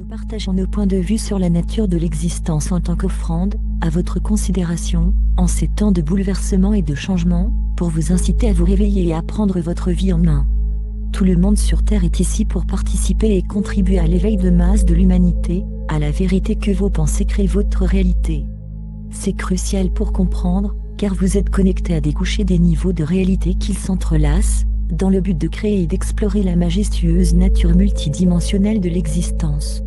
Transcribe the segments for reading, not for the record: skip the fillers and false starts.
nous partageons nos points de vue sur la nature de l'existence en tant qu'offrande, à votre considération, en ces temps de bouleversement et de changement, pour vous inciter à vous réveiller et à prendre votre vie en main. Tout le monde sur Terre est ici pour participer et contribuer à l'éveil de masse de l'humanité, à la vérité que vos pensées créent votre réalité. C'est crucial pour comprendre, car vous êtes connecté à des couches et des niveaux de réalité qui s'entrelacent, dans le but de créer et d'explorer la majestueuse nature multidimensionnelle de l'existence.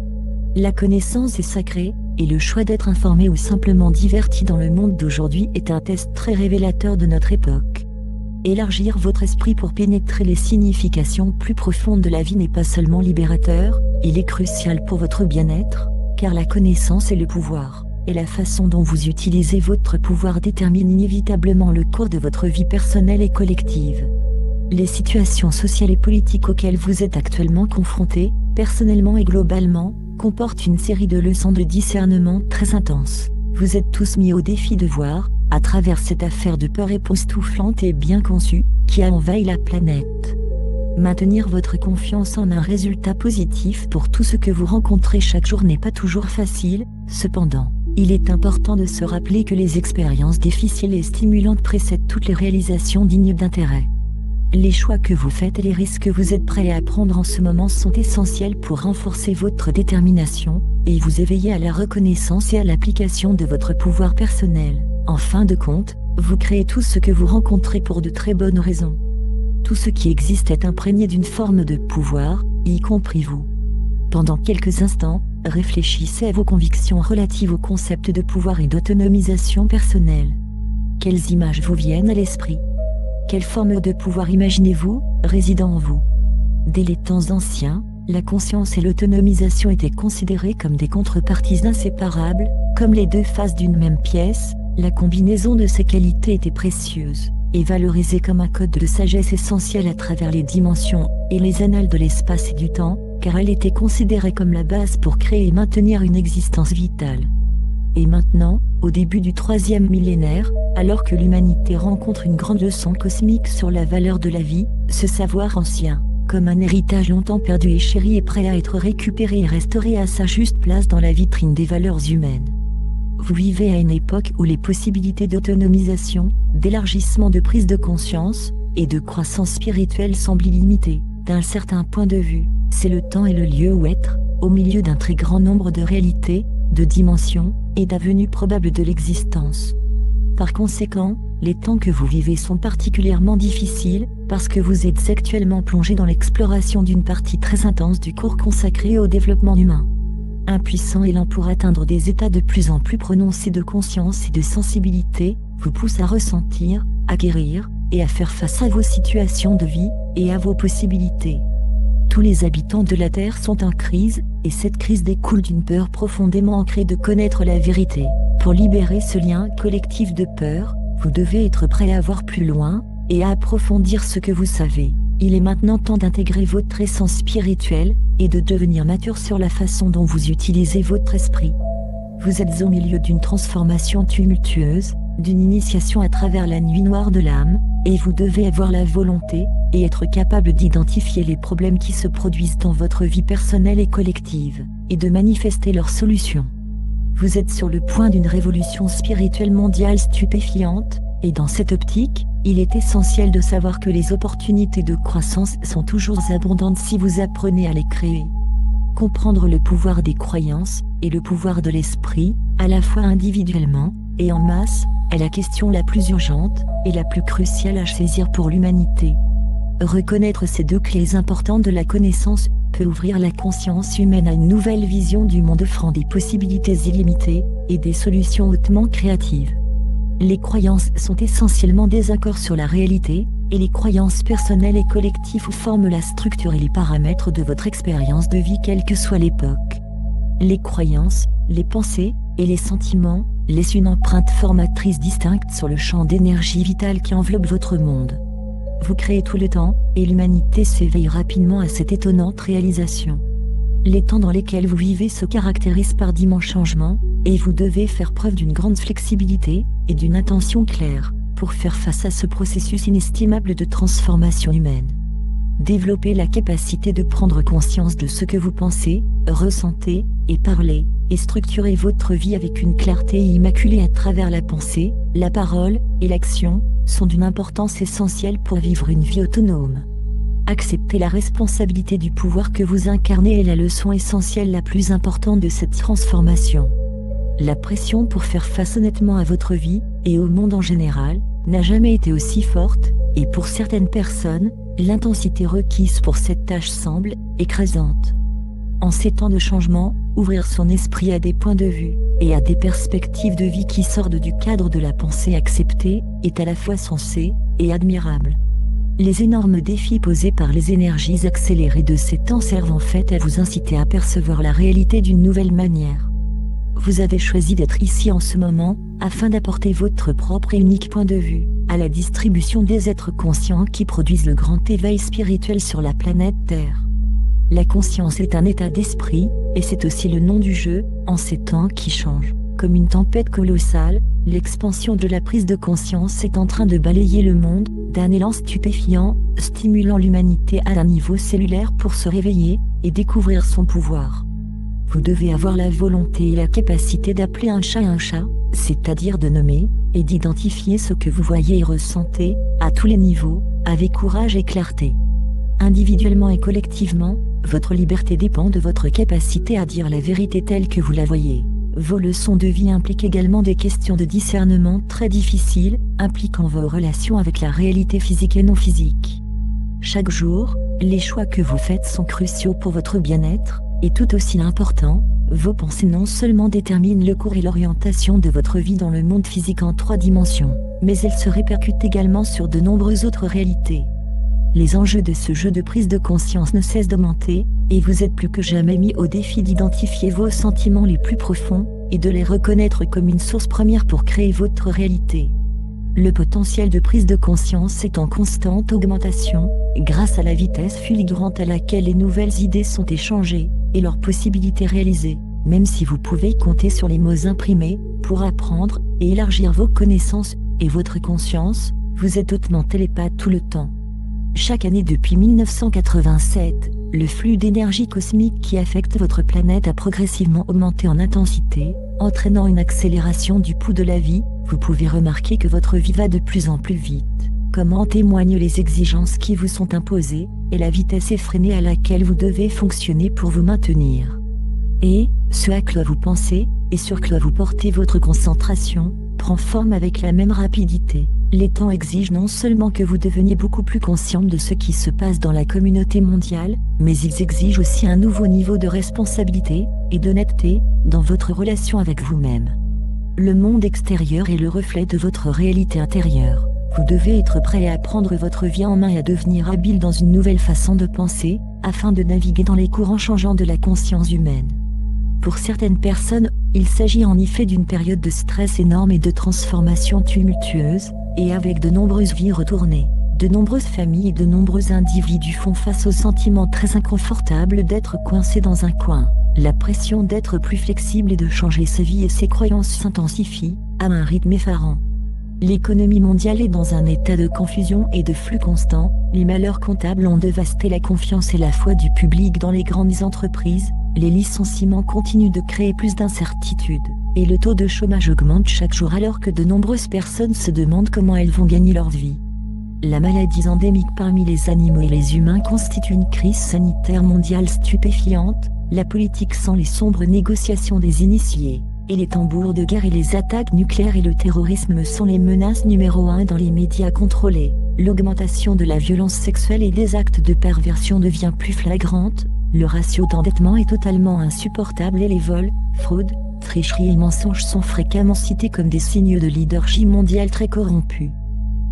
La connaissance est sacrée, et le choix d'être informé ou simplement diverti dans le monde d'aujourd'hui est un test très révélateur de notre époque. Élargir votre esprit pour pénétrer les significations plus profondes de la vie n'est pas seulement libérateur, il est crucial pour votre bien-être, car la connaissance est le pouvoir, et la façon dont vous utilisez votre pouvoir détermine inévitablement le cours de votre vie personnelle et collective. Les situations sociales et politiques auxquelles vous êtes actuellement confrontés, personnellement et globalement, comportent une série de leçons de discernement très intenses. Vous êtes tous mis au défi de voir, à travers cette affaire de peur époustouflante et bien conçue, qui a envahi la planète. Maintenir votre confiance en un résultat positif pour tout ce que vous rencontrez chaque jour n'est pas toujours facile, cependant, il est important de se rappeler que les expériences difficiles et stimulantes précèdent toutes les réalisations dignes d'intérêt. Les choix que vous faites et les risques que vous êtes prêts à prendre en ce moment sont essentiels pour renforcer votre détermination, et vous éveiller à la reconnaissance et à l'application de votre pouvoir personnel. En fin de compte, vous créez tout ce que vous rencontrez pour de très bonnes raisons. Tout ce qui existe est imprégné d'une forme de pouvoir, y compris vous. Pendant quelques instants, réfléchissez à vos convictions relatives au concept de pouvoir et d'autonomisation personnelle. Quelles images vous viennent à l'esprit ? Quelle forme de pouvoir imaginez-vous, résidant en vous ? Dès les temps anciens, la conscience et l'autonomisation étaient considérées comme des contreparties inséparables, comme les deux faces d'une même pièce. La combinaison de ces qualités était précieuse, et valorisée comme un code de sagesse essentiel à travers les dimensions, et les annales de l'espace et du temps, car elle était considérée comme la base pour créer et maintenir une existence vitale. Et maintenant, au début du 3e millénaire, alors que l'humanité rencontre une grande leçon cosmique sur la valeur de la vie, ce savoir ancien, comme un héritage longtemps perdu et chéri est prêt à être récupéré et restauré à sa juste place dans la vitrine des valeurs humaines. Vous vivez à une époque où les possibilités d'autonomisation, d'élargissement de prise de conscience, et de croissance spirituelle semblent illimitées. D'un certain point de vue, c'est le temps et le lieu où être, au milieu d'un très grand nombre de réalités, de dimensions, et d'avenues probables de l'existence. Par conséquent, les temps que vous vivez sont particulièrement difficiles, parce que vous êtes actuellement plongé dans l'exploration d'une partie très intense du cours consacré au développement humain. Un puissant élan pour atteindre des états de plus en plus prononcés de conscience et de sensibilité, vous pousse à ressentir, à guérir, et à faire face à vos situations de vie, et à vos possibilités. Tous les habitants de la Terre sont en crise, et cette crise découle d'une peur profondément ancrée de connaître la vérité. Pour libérer ce lien collectif de peur, vous devez être prêt à voir plus loin, et à approfondir ce que vous savez. Il est maintenant temps d'intégrer votre essence spirituelle, et de devenir mature sur la façon dont vous utilisez votre esprit. Vous êtes au milieu d'une transformation tumultueuse, d'une initiation à travers la nuit noire de l'âme, et vous devez avoir la volonté, et être capable d'identifier les problèmes qui se produisent dans votre vie personnelle et collective, et de manifester leurs solutions. Vous êtes sur le point d'une révolution spirituelle mondiale stupéfiante, et dans cette optique, il est essentiel de savoir que les opportunités de croissance sont toujours abondantes si vous apprenez à les créer. Comprendre le pouvoir des croyances, et le pouvoir de l'esprit, à la fois individuellement, et en masse, est la question la plus urgente, et la plus cruciale à saisir pour l'humanité. Reconnaître ces deux clés importantes de la connaissance peut ouvrir la conscience humaine à une nouvelle vision du monde offrant des possibilités illimitées, et des solutions hautement créatives. Les croyances sont essentiellement des accords sur la réalité, et les croyances personnelles et collectives forment la structure et les paramètres de votre expérience de vie quelle que soit l'époque. Les croyances, les pensées, et les sentiments, laissent une empreinte formatrice distincte sur le champ d'énergie vitale qui enveloppe votre monde. Vous créez tout le temps, et l'humanité s'éveille rapidement à cette étonnante réalisation. Les temps dans lesquels vous vivez se caractérisent par d'immenses changements, et vous devez faire preuve d'une grande flexibilité, et d'une intention claire, pour faire face à ce processus inestimable de transformation humaine. Développez la capacité de prendre conscience de ce que vous pensez, ressentez, et parlez, et structurez votre vie avec une clarté immaculée à travers la pensée, la parole, et l'action, sont d'une importance essentielle pour vivre une vie autonome. Accepter la responsabilité du pouvoir que vous incarnez est la leçon essentielle la plus importante de cette transformation. La pression pour faire face honnêtement à votre vie, et au monde en général, n'a jamais été aussi forte, et pour certaines personnes, l'intensité requise pour cette tâche semble écrasante. En ces temps de changement, ouvrir son esprit à des points de vue, et à des perspectives de vie qui sortent du cadre de la pensée acceptée, est à la fois sensé et admirable. Les énormes défis posés par les énergies accélérées de ces temps servent en fait à vous inciter à percevoir la réalité d'une nouvelle manière. Vous avez choisi d'être ici en ce moment, afin d'apporter votre propre et unique point de vue, à la distribution des êtres conscients qui produisent le grand éveil spirituel sur la planète Terre. La conscience est un état d'esprit, et c'est aussi le nom du jeu, en ces temps qui changent. Comme une tempête colossale, l'expansion de la prise de conscience est en train de balayer le monde, d'un élan stupéfiant, stimulant l'humanité à un niveau cellulaire pour se réveiller, et découvrir son pouvoir. Vous devez avoir la volonté et la capacité d'appeler un chat, c'est-à-dire de nommer, et d'identifier ce que vous voyez et ressentez, à tous les niveaux, avec courage et clarté. Individuellement et collectivement, votre liberté dépend de votre capacité à dire la vérité telle que vous la voyez. Vos leçons de vie impliquent également des questions de discernement très difficiles, impliquant vos relations avec la réalité physique et non physique. Chaque jour, les choix que vous faites sont cruciaux pour votre bien-être, et tout aussi important, vos pensées non seulement déterminent le cours et l'orientation de votre vie dans le monde physique en 3 dimensions, mais elles se répercutent également sur de nombreuses autres réalités. Les enjeux de ce jeu de prise de conscience ne cessent d'augmenter, et vous êtes plus que jamais mis au défi d'identifier vos sentiments les plus profonds, et de les reconnaître comme une source première pour créer votre réalité. Le potentiel de prise de conscience est en constante augmentation, grâce à la vitesse fulgurante à laquelle les nouvelles idées sont échangées, et leurs possibilités réalisées, même si vous pouvez compter sur les mots imprimés, pour apprendre, et élargir vos connaissances, et votre conscience, vous êtes hautement télépathe tout le temps. Chaque année depuis 1987, le flux d'énergie cosmique qui affecte votre planète a progressivement augmenté en intensité, entraînant une accélération du pouls de la vie. Vous pouvez remarquer que votre vie va de plus en plus vite, comme en témoignent les exigences qui vous sont imposées, et la vitesse effrénée à laquelle vous devez fonctionner pour vous maintenir. Et, ce à quoi vous pensez, et sur quoi vous portez votre concentration, prend forme avec la même rapidité. Les temps exigent non seulement que vous deveniez beaucoup plus conscient de ce qui se passe dans la communauté mondiale, mais ils exigent aussi un nouveau niveau de responsabilité, et d'honnêteté, dans votre relation avec vous-même. Le monde extérieur est le reflet de votre réalité intérieure. Vous devez être prêt à prendre votre vie en main et à devenir habile dans une nouvelle façon de penser, afin de naviguer dans les courants changeants de la conscience humaine. Pour certaines personnes, il s'agit en effet d'une période de stress énorme et de transformation tumultueuse, et avec de nombreuses vies retournées. De nombreuses familles et de nombreux individus font face au sentiment très inconfortable d'être coincés dans un coin. La pression d'être plus flexible et de changer sa vie et ses croyances s'intensifie, à un rythme effarant. L'économie mondiale est dans un état de confusion et de flux constant, les malheurs comptables ont dévasté la confiance et la foi du public dans les grandes entreprises, les licenciements continuent de créer plus d'incertitudes, et le taux de chômage augmente chaque jour alors que de nombreuses personnes se demandent comment elles vont gagner leur vie. La maladie endémique parmi les animaux et les humains constitue une crise sanitaire mondiale stupéfiante, la politique sent les sombres négociations des initiés, et les tambours de guerre et les attaques nucléaires et le terrorisme sont les menaces numéro 1 dans les médias contrôlés. L'augmentation de la violence sexuelle et des actes de perversion devient plus flagrante, le ratio d'endettement est totalement insupportable et les vols, fraudes, tricheries et mensonges sont fréquemment cités comme des signes de leadership mondial très corrompu.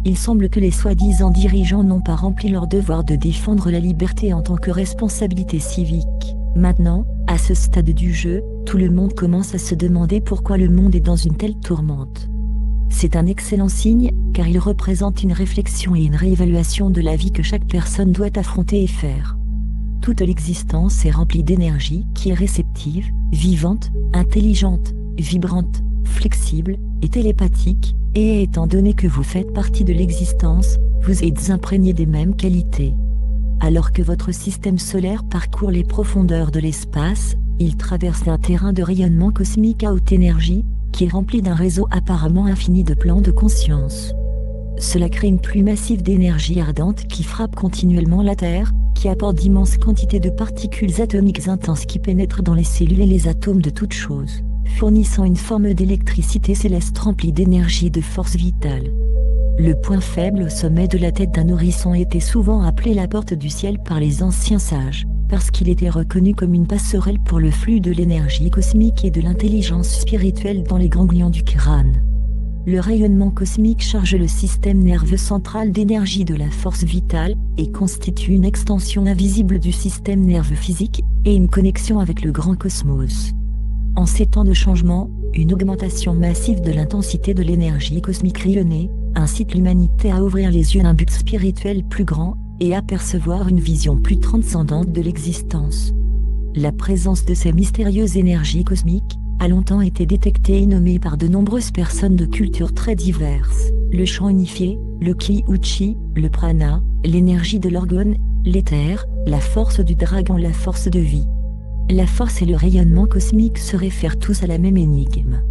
Il semble que les soi-disant dirigeants n'ont pas rempli leur devoir de défendre la liberté en tant que responsabilité civique. Maintenant, à ce stade du jeu, tout le monde commence à se demander pourquoi le monde est dans une telle tourmente. C'est un excellent signe, car il représente une réflexion et une réévaluation de la vie que chaque personne doit affronter et faire. Toute l'existence est remplie d'énergie qui est réceptive, vivante, intelligente, vibrante, flexible et télépathique, et étant donné que vous faites partie de l'existence, vous êtes imprégné des mêmes qualités. Alors que votre système solaire parcourt les profondeurs de l'espace, il traverse un terrain de rayonnement cosmique à haute énergie, qui est rempli d'un réseau apparemment infini de plans de conscience. Cela crée une pluie massive d'énergie ardente qui frappe continuellement la Terre, qui apporte d'immenses quantités de particules atomiques intenses qui pénètrent dans les cellules et les atomes de toute chose, fournissant une forme d'électricité céleste remplie d'énergie et de force vitale. Le point faible au sommet de la tête d'un nourrisson était souvent appelé la porte du ciel par les anciens sages, parce qu'il était reconnu comme une passerelle pour le flux de l'énergie cosmique et de l'intelligence spirituelle dans les ganglions du crâne. Le rayonnement cosmique charge le système nerveux central d'énergie de la force vitale, et constitue une extension invisible du système nerveux physique, et une connexion avec le grand cosmos. En ces temps de changement, une augmentation massive de l'intensité de l'énergie cosmique rayonnée, incite l'humanité à ouvrir les yeux à un but spirituel plus grand, et à percevoir une vision plus transcendante de l'existence. La présence de ces mystérieuses énergies cosmiques a longtemps été détectée et nommée par de nombreuses personnes de cultures très diverses. Le chant unifié, le ki-uchi, le prana, l'énergie de l'orgone, l'éther, la force du dragon, la force de vie. La force et le rayonnement cosmique se réfèrent tous à la même énigme.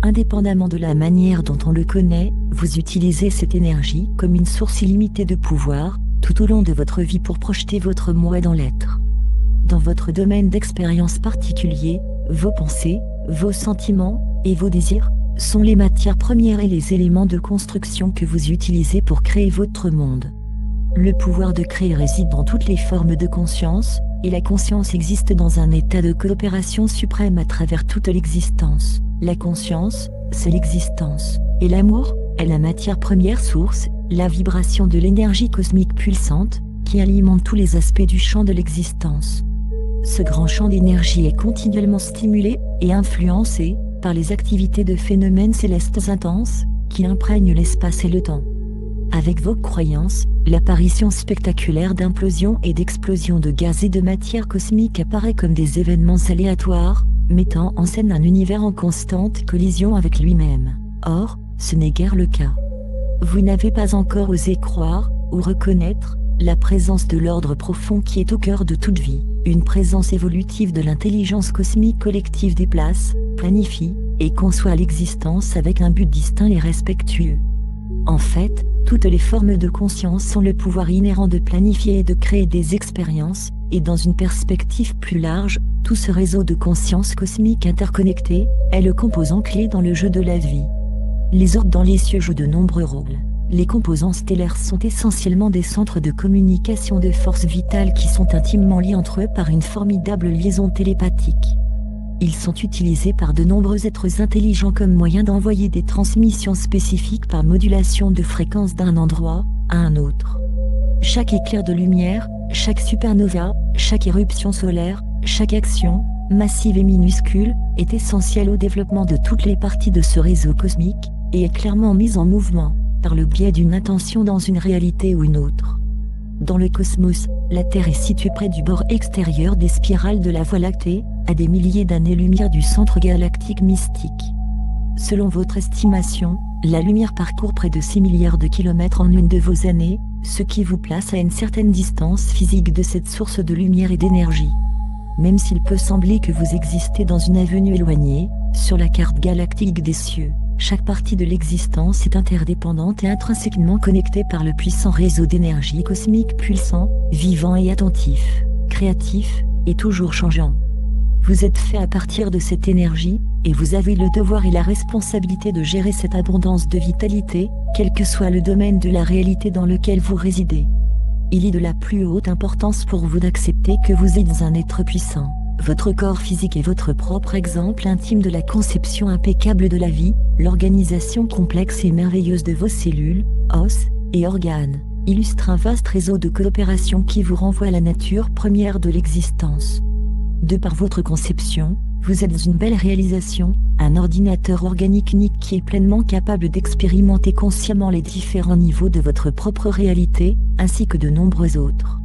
Indépendamment de la manière dont on le connaît, vous utilisez cette énergie comme une source illimitée de pouvoir, tout au long de votre vie pour projeter votre moi dans l'être. Dans votre domaine d'expérience particulier, vos pensées, vos sentiments, et vos désirs, sont les matières premières et les éléments de construction que vous utilisez pour créer votre monde. Le pouvoir de créer réside dans toutes les formes de conscience, et la conscience existe dans un état de coopération suprême à travers toute l'existence. La conscience, c'est l'existence, et l'amour est la matière première source, la vibration de l'énergie cosmique puissante, qui alimente tous les aspects du champ de l'existence. Ce grand champ d'énergie est continuellement stimulé et influencé par les activités de phénomènes célestes intenses, qui imprègnent l'espace et le temps. Avec vos croyances, l'apparition spectaculaire d'implosions et d'explosions de gaz et de matière cosmique apparaît comme des événements aléatoires, mettant en scène un univers en constante collision avec lui-même. Or, ce n'est guère le cas. Vous n'avez pas encore osé croire, ou reconnaître, la présence de l'ordre profond qui est au cœur de toute vie. Une présence évolutive de l'intelligence cosmique collective déplace, planifie, et conçoit l'existence avec un but distinct et respectueux. En fait, toutes les formes de conscience ont le pouvoir inhérent de planifier et de créer des expériences, et dans une perspective plus large, tout ce réseau de conscience cosmique interconnecté est le composant clé dans le jeu de la vie. Les orbes dans les cieux jouent de nombreux rôles. Les composants stellaires sont essentiellement des centres de communication de forces vitales qui sont intimement liés entre eux par une formidable liaison télépathique. Ils sont utilisés par de nombreux êtres intelligents comme moyen d'envoyer des transmissions spécifiques par modulation de fréquence d'un endroit à un autre. Chaque éclair de lumière, chaque supernova, chaque éruption solaire, chaque action, massive et minuscule, est essentielle au développement de toutes les parties de ce réseau cosmique, et est clairement mise en mouvement, par le biais d'une intention dans une réalité ou une autre. Dans le cosmos, la Terre est située près du bord extérieur des spirales de la Voie lactée, à des milliers d'années-lumière du centre galactique mystique. Selon votre estimation, la lumière parcourt près de 6 milliards de kilomètres en une de vos années, ce qui vous place à une certaine distance physique de cette source de lumière et d'énergie. Même s'il peut sembler que vous existez dans une avenue éloignée, sur la carte galactique des cieux, chaque partie de l'existence est interdépendante et intrinsèquement connectée par le puissant réseau d'énergie cosmique puissant, vivant et attentif, créatif, et toujours changeant. Vous êtes fait à partir de cette énergie, et vous avez le devoir et la responsabilité de gérer cette abondance de vitalité, quel que soit le domaine de la réalité dans lequel vous résidez. Il est de la plus haute importance pour vous d'accepter que vous êtes un être puissant. Votre corps physique est votre propre exemple intime de la conception impeccable de la vie, l'organisation complexe et merveilleuse de vos cellules, os et organes, illustre un vaste réseau de coopération qui vous renvoie à la nature première de l'existence. De par votre conception, vous êtes une belle réalisation, un ordinateur organique unique qui est pleinement capable d'expérimenter consciemment les différents niveaux de votre propre réalité, ainsi que de nombreux autres.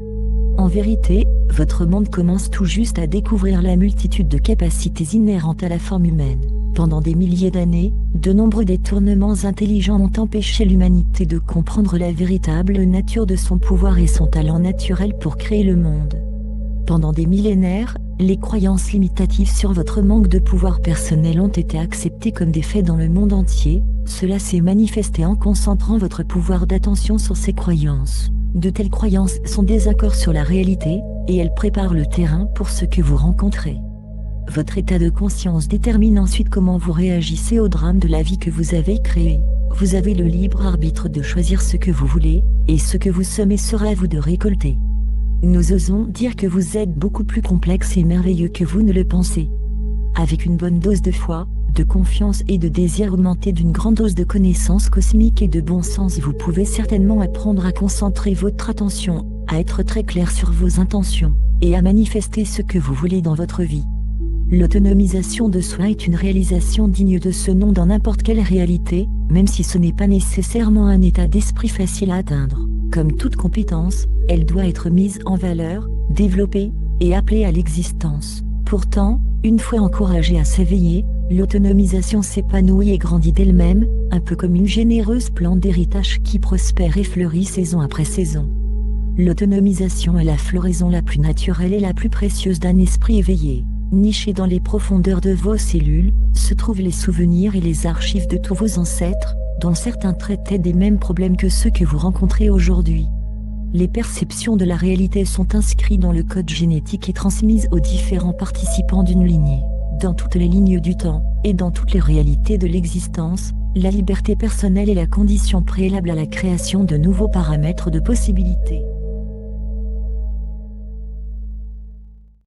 En vérité, votre monde commence tout juste à découvrir la multitude de capacités inhérentes à la forme humaine. Pendant des milliers d'années, de nombreux détournements intelligents ont empêché l'humanité de comprendre la véritable nature de son pouvoir et son talent naturel pour créer le monde. Pendant des millénaires, les croyances limitatives sur votre manque de pouvoir personnel ont été acceptées comme des faits dans le monde entier. Cela s'est manifesté en concentrant votre pouvoir d'attention sur ces croyances. De telles croyances sont des accords sur la réalité, et elles préparent le terrain pour ce que vous rencontrez. Votre état de conscience détermine ensuite comment vous réagissez au drame de la vie que vous avez créé. Vous avez le libre arbitre de choisir ce que vous voulez, et ce que vous semez sera à vous de récolter. Nous osons dire que vous êtes beaucoup plus complexe et merveilleux que vous ne le pensez. Avec une bonne dose de foi, de confiance et de désir augmenté d'une grande dose de connaissances cosmiques et de bon sens, vous pouvez certainement apprendre à concentrer votre attention, à être très clair sur vos intentions, et à manifester ce que vous voulez dans votre vie. L'autonomisation de soi est une réalisation digne de ce nom dans n'importe quelle réalité, même si ce n'est pas nécessairement un état d'esprit facile à atteindre. Comme toute compétence, elle doit être mise en valeur, développée, et appelée à l'existence. Pourtant, une fois encouragée à s'éveiller, l'autonomisation s'épanouit et grandit d'elle-même, un peu comme une généreuse plante d'héritage qui prospère et fleurit saison après saison. L'autonomisation est la floraison la plus naturelle et la plus précieuse d'un esprit éveillé. Nichés dans les profondeurs de vos cellules, se trouvent les souvenirs et les archives de tous vos ancêtres, dont certains traitaient des mêmes problèmes que ceux que vous rencontrez aujourd'hui. Les perceptions de la réalité sont inscrites dans le code génétique et transmises aux différents participants d'une lignée. Dans toutes les lignes du temps, et dans toutes les réalités de l'existence, la liberté personnelle est la condition préalable à la création de nouveaux paramètres de possibilités.